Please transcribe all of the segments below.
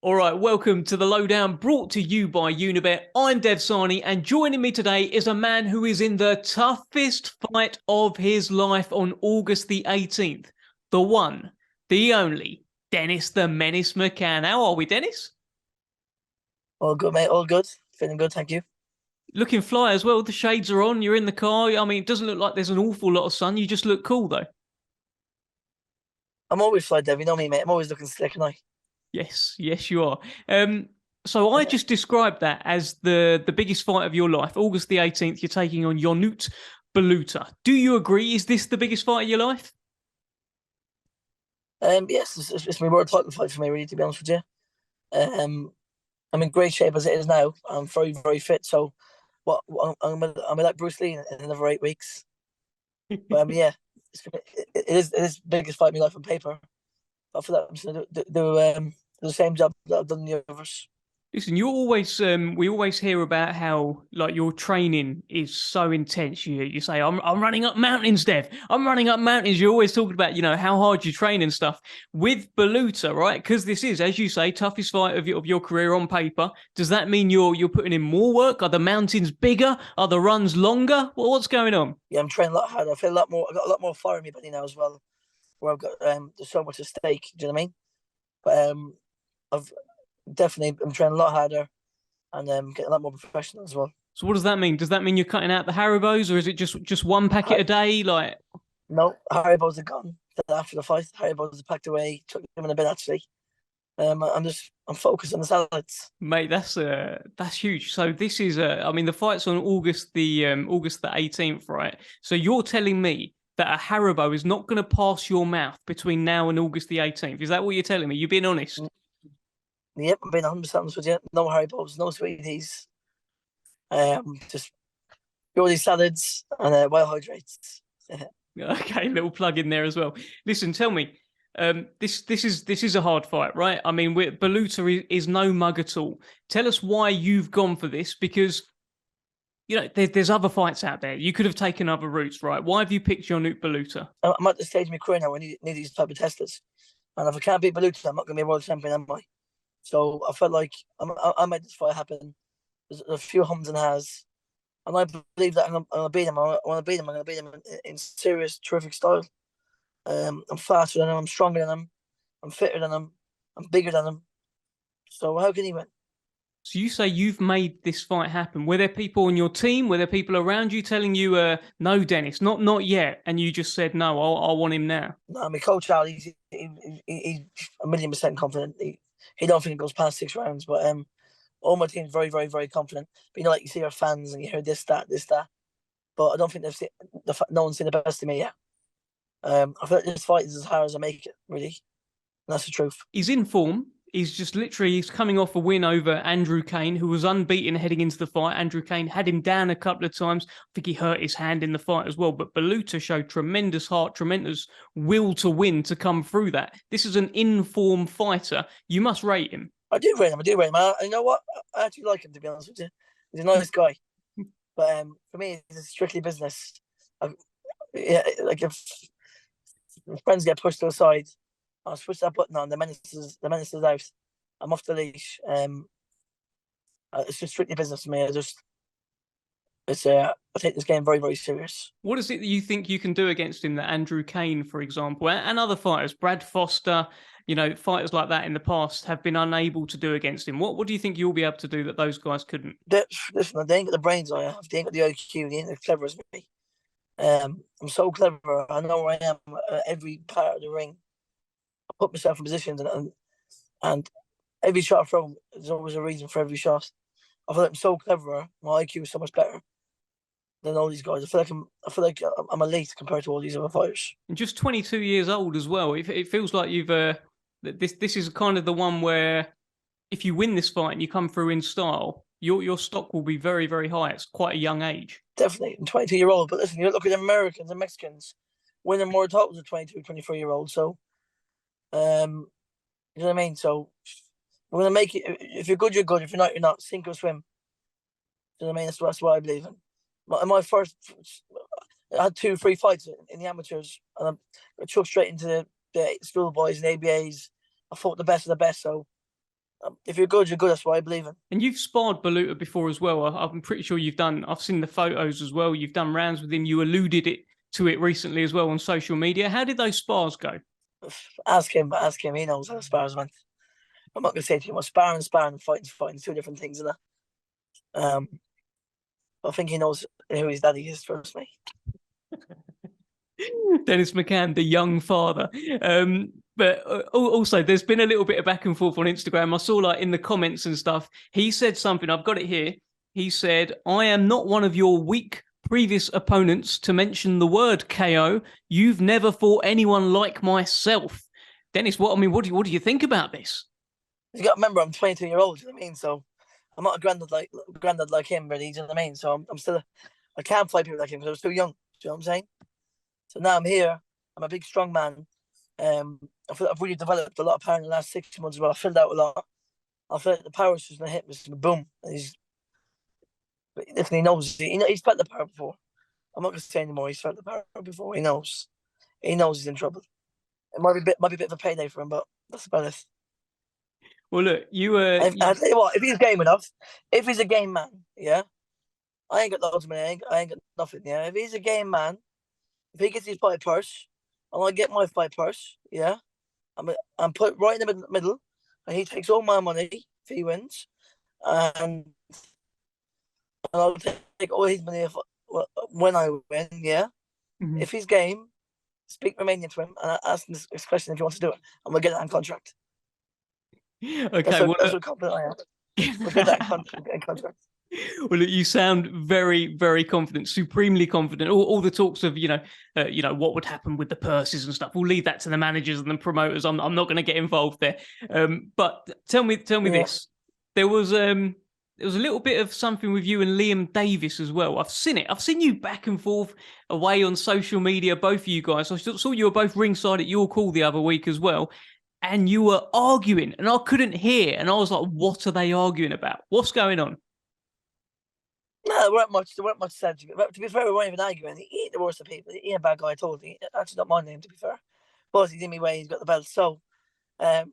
All right, welcome to the Lowdown, brought to you by Unibet. I'm Dev Sahni, and joining me today is a man who is in the toughest fight of his life on August the 18th. The one, the only, Dennis the Menace McCann. How are we, Dennis? All good, mate. All good. Feeling good, thank you. Looking fly as well. The shades are on. You're in the car. I mean, it doesn't look like there's an awful lot of sun. You just look cool, though. I'm always fly, Dev. You know me, mate. I'm always looking slick, and I. Yes, yes, you are. So I Yeah. just described that as the biggest fight of your life. August the 18th, you're taking on Ionut Baluta. Do you agree? Is this the biggest fight of your life? Yes, it's my world title fight for me, really. To be honest with you, I'm in great shape as it is now. I'm very, very fit. So, I'm like Bruce Lee in another 8 weeks. But yeah, it is the biggest fight of my life on paper. But for that, I'm just gonna do the same job that I've done in the others. Listen, you always we always hear about how like your training is so intense. You say I'm running up mountains, Dev. I'm running up mountains. You're always talking about how hard you train and stuff with Baluta, right? Because this is, as you say, toughest fight of your career on paper. Does that mean you're putting in more work? Are the mountains bigger? Are the runs longer? What's going on? Yeah, I'm training a lot harder. I feel a lot more. I've got a lot more fire in my body now as well. Where I've got there's so much at stake. Do you know what I mean? But I've definitely I'm training a lot harder and getting a lot more professional as well. So what does that mean? Does that mean you're cutting out the Haribos, or is it just one packet a day? Like, No, Haribo's are gone after the fight. Haribo's are packed away. Took them in a bit actually. I'm focused on the salads. mate, that's huge. So this is I mean, the fight's on August the 18th, right? So you're telling me that a Haribo is not going to pass your mouth between now and August the 18th? Is that what you're telling me? You're being honest. Yep, I'm being 100% honest with you. No Haribo's, no sweeties. Just purely salads and wild hydrates. Okay, little plug in there as well. Listen, tell me, this is a hard fight, right? I mean, Baluta is no mug at all. Tell us why you've gone for this, because there's other fights out there. You could have taken other routes, right? Why have you picked Ionut Baluta? I'm at the stage of my career now where I need these type of testers. And if I can't beat Baluta, I'm not going to be a world champion, am I? So I felt like I made this fight happen. There's a few hums and has. And I believe that I'm going to beat him. I want to beat him. I'm going to beat him in serious, terrific style. I'm faster than him. I'm stronger than him. I'm fitter than him. I'm bigger than him. So how can he win? So you say you've made this fight happen. Were there people on your team? Were there people around you telling you, no, Dennis, not yet? And you just said, no, I want him now. No, my coach Al, he's 1,000,000% confident. He don't think it goes past 6 rounds, but all my team's very, very, very confident. But like you see our fans and you hear this, that, this, that. But I don't think they've seen no one's seen the best of me yet. I feel like this fight is as hard as I make it, really. And that's the truth. He's in form. He's coming off a win over Andrew Kane, who was unbeaten heading into the fight. Andrew Kane had him down a couple of times. I think he hurt his hand in the fight as well. But Baluta showed tremendous heart, tremendous will to win to come through that. This is an in-form fighter. You must rate him. I do rate him. I do rate him. You know what? I actually like him, to be honest with you. He's a nice guy. But for me, it's strictly business. Yeah, like if friends get pushed to the side, I'll switch that button on. The menace is out. I'm off the leash. It's just strictly business for me. I take this game very, very serious. What is it that you think you can do against him that Andrew Kane, for example, and other fighters, Brad Foster, fighters like that in the past have been unable to do against him? What do you think you'll be able to do that those guys couldn't? Listen, they ain't got the brains I have. They ain't got the IQ. They ain't as clever as me. I'm so clever. I know where I am at every part of the ring. I put myself in positions, and every shot I throw, there's always a reason for every shot. I feel like I'm so clever. My IQ is so much better than all these guys. I feel like I'm elite compared to all these other fighters. And just 22 years old as well. It feels like you've this is kind of the one where if you win this fight and you come through in style, your stock will be very, very high. It's quite a young age. Definitely, I'm 22-year-old. But listen, you look at the Americans and Mexicans winning more titles at 22, 23-year-old. So, you know what I mean? So, we're going to make it. If you're good, you're good. If you're not, you're not. Sink or swim. You know what I mean? That's what I believe in. My first, I had 2 free fights in the amateurs, and I chucked straight into the schoolboys and ABAs. I fought the best of the best. So If you're good, you're good. That's what I believe in. And you've sparred Baluta before as well. I'm pretty sure you've done. I've seen the photos as well. You've done rounds with him. You alluded to it recently as well on social media. How did those spars go? Ask him. Ask him. He knows how spars went. I'm not gonna say too much. Sparring, fighting, two different things, isn't it? I think he knows who his daddy is. Trust me. Dennis McCann, the young father. But also, there's been a little bit of back and forth on Instagram. I saw like in the comments and stuff. He said something. I've got it here. He said, "I am not one of your weak previous opponents to mention the word KO. You've never fought anyone like myself." Dennis, what do you think about this? You got to remember, I'm 22-year-old. You know what I mean? So I'm not a granddad like him, really. You know what I mean? So I'm still. I can't fight people like him because I was too young. Do you know what I'm saying? So now I'm here. I'm a big, strong man. I've really developed a lot of power in the last 6 months. Well, I filled out a lot. I feel like the power is just gonna hit me, boom. And he definitely knows. He's felt the power before. I'm not gonna say anymore. He's felt the power before. He knows. He knows he's in trouble. It might be a bit of a payday for him, but that's about it. Well, look, I tell you what, if he's game enough, if he's a game man, yeah, I ain't got loads of money. I ain't got nothing. Yeah, if he's a game man, if he gets his fight purse, and I get my fight purse, yeah, I'm put right in the middle, and he takes all my money if he wins, and I'll take all his money when I win, yeah. Mhm. If he's game, speak Romanian to him and I ask him this question if he wants to do it, and we'll get that in contract. Okay, That's what confident I am. We'll get that in contract. Well, look, you sound very, very confident, supremely confident. All the talks of, what would happen with the purses and stuff. We'll leave that to the managers and the promoters. I'm not going to get involved there. But tell me this. There was a little bit of something with you and Liam Davies as well. I've seen it. I've seen you back and forth away on social media, both of you guys. I saw you were both ringside at your call the other week as well. And you were arguing, and I couldn't hear. And I was like, what are they arguing about? What's going on? No, there weren't much said. To be fair, we weren't even arguing. He ain't the worst of people. He ain't a bad guy at all. He actually not my name, to be fair. But he's in me way. He's got the belt. So, but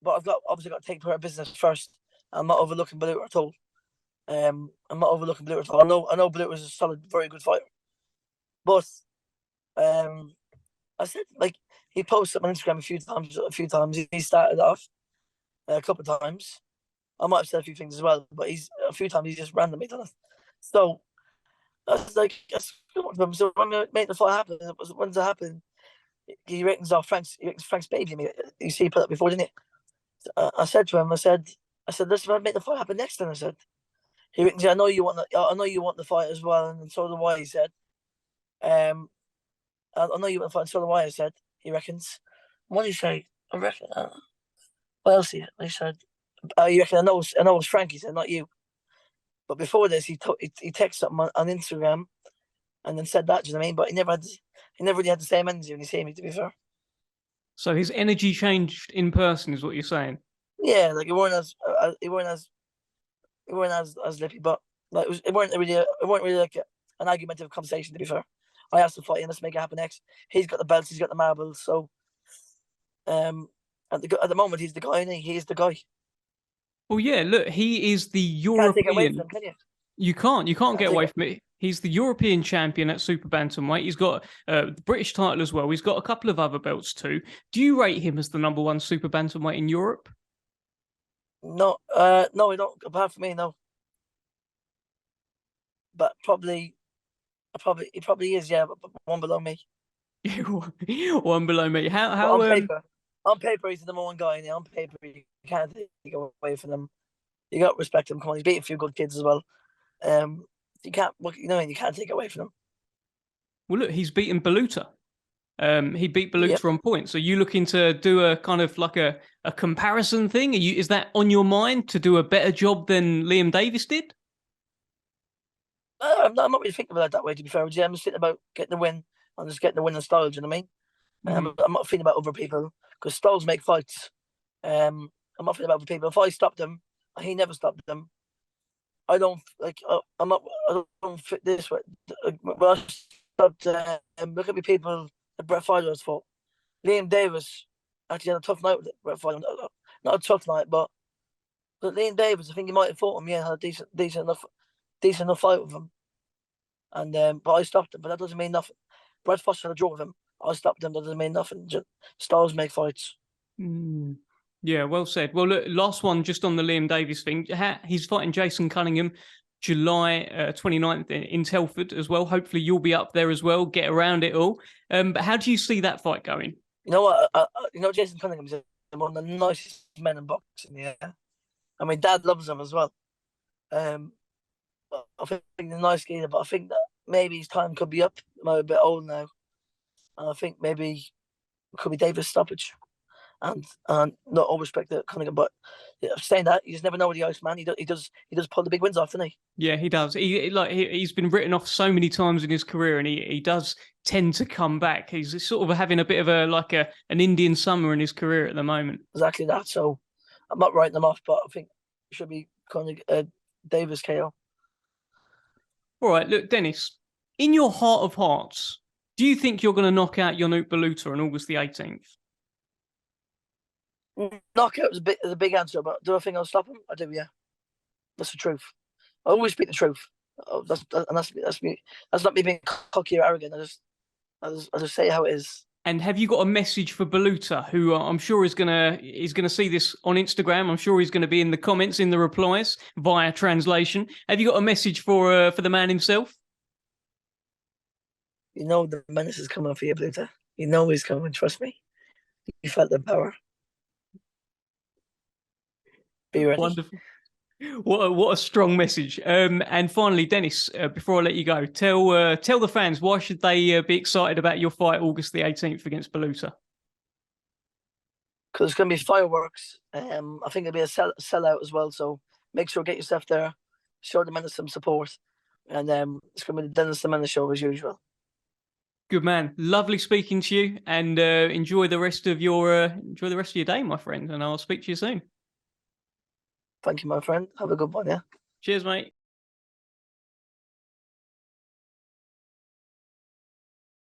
I've obviously got to take care of business first. I'm not overlooking Baluta at all. I'm not overlooking Baluta at all. I know Baluta was a solid, very good fighter. But I said, like, he posted on Instagram a few times. He started off a couple of times. I might have said a few things as well, but a few times he's just randomly done it. So I was like, so when we made the fight happen, when's it happen? He reckons Frank's baby. You see, he put that before, didn't he? So I said to him, I said, let's make the fight happen next time. I said, he reckons, I know you want the fight as well, and so do I. He said, I know you want the fight, and so do I. I said, he reckons. What did he say? I reckon. What else he said? You reckon I know it's Frank? He said, not you. But before this, he texted something on Instagram, and then said that. Do you know what I mean? But he never really had the same energy when he seen me. To be fair. So his energy changed in person, is what you're saying? Yeah, like it weren't as lippy, but like it weren't really like an argumentative conversation. To be fair, I asked to fight and let's make it happen next. He's got the belts, he's got the marbles, so at the moment he's the guy, and he is the guy. Well, yeah, look, he is the European. Can't take it away from him, can you? You can't get away from it. He's the European champion at super bantamweight. He's got the British title as well. He's got a couple of other belts too. Do you rate him as the number one super bantamweight in Europe? No, no, he don't. Apart from me, no. But he probably is, yeah. But one below me. One below me. How on paper, he's the number one guy, and on paper, you can't take away from him. You got to respect him. Come on, he's beating a few good kids as well. You can't, you can't take away from him. Well, look, he's beaten Baluta. He beat Baluta on points. So you looking to do a kind of like a comparison thing? Is that on your mind to do a better job than Liam Davies did? I'm not really thinking about it that way, to be fair. I'm just thinking about getting the win. I'm just getting the win in style, do you know what I mean? I'm not thinking about other people because styles make fights. I'm not thinking about other people. If I stop them, and he never stopped them, I don't like. I don't fit this way. Well, I stopped. Look at me, people. Brett Filer's fault. Liam Davies actually had a tough night with Brett Filer. Not a tough night, but But Liam Davies, I think he might have fought him. Yeah, had a decent enough fight with him. And but I stopped him. But that doesn't mean nothing. Brad Foster had a draw with him. I stopped him. That doesn't mean nothing. Just styles make fights. Mm. Yeah, well said. Well, look, last one just on the Liam Davies thing. He's fighting Jason Cunningham July 29th in Telford as well. Hopefully you'll be up there as well, get around it all. But how do you see that fight going? You know what? Jason Cunningham's one of the nicest men in boxing. Yeah, I mean, Dad loves him as well. I think he's a nice guy, but I think that maybe his time could be up. I'm a bit old now, and I think maybe it could be Davis stoppage. And not all respect to Cunningham, but saying that, you just never know with the Iceman. He does pull the big wins off, doesn't he? Yeah, he does. He's been written off so many times in his career, and he does tend to come back. He's sort of having a bit of an Indian summer in his career at the moment. Exactly that. So I'm not writing them off, but I think it should be Davis KO. All right, look, Dennis, in your heart of hearts, do you think you're going to knock out Ionut Baluta on August the 18th? Knockout is a big answer, but do I think I'll stop him? I do, yeah. That's the truth. I always speak the truth. That's me. That's not me being cocky or arrogant. I just say how it is. And have you got a message for Baluta, who I'm sure is gonna see this on Instagram? I'm sure he's going to be in the comments, in the replies via translation. Have you got a message for the man himself? You know the menace is coming for you, Baluta. You know he's coming. Trust me. You felt the power. Be ready. Wonderful. What a strong message. And finally, Dennis, before I let you go, tell the fans, why should they be excited about your fight August the 18th against Baluta? Because it's going to be fireworks. I think it'll be a sellout as well. So make sure get yourself there. Show the men some support, and it's going to be the Dennis the Menace show as usual. Good man. Lovely speaking to you, and enjoy the rest of your day, my friend. And I'll speak to you soon. Thank you, my friend. Have a good one, yeah? Cheers, mate.